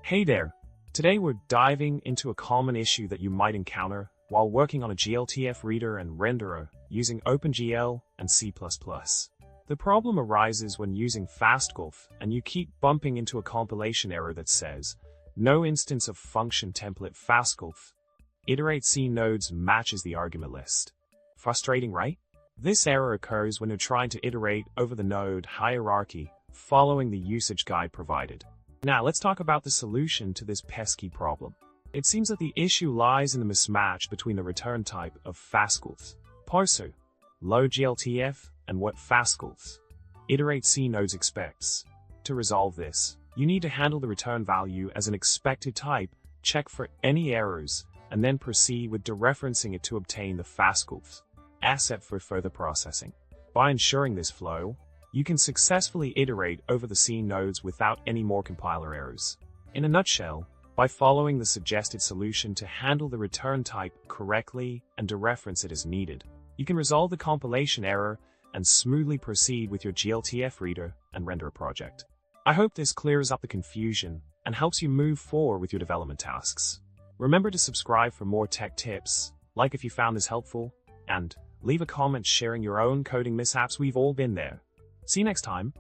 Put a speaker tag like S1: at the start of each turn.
S1: Hey there! Today we're diving into a common issue that you might encounter while working on a GLTF reader and renderer using OpenGL and C++. The problem arises when using fastgltf and you keep bumping into a compilation error that says, "No instance of function template fastgltf. iterateSceneNodes matches the argument list." Frustrating, right? This error occurs when you're trying to iterate over the node hierarchy following the usage guide provided. Now let's talk about the solution to this pesky problem. It seems that the issue lies in the mismatch between the return type of fastgltf, parser, low GLTF, and what fastgltf, iterateSceneNodes expects. To resolve this, you need to handle the return value as an expected type, check for any errors, and then proceed with dereferencing it to obtain the fastgltf asset for further processing. By ensuring this flow, you can successfully iterate over the scene nodes without any more compiler errors. In a nutshell, by following the suggested solution to handle the return type correctly and dereference it as needed, you can resolve the compilation error and smoothly proceed with your GLTF reader and renderer project. I hope this clears up the confusion and helps you move forward with your development tasks. Remember to subscribe for more tech tips, like if you found this helpful, and leave a comment sharing your own coding mishaps. We've all been there. See you next time.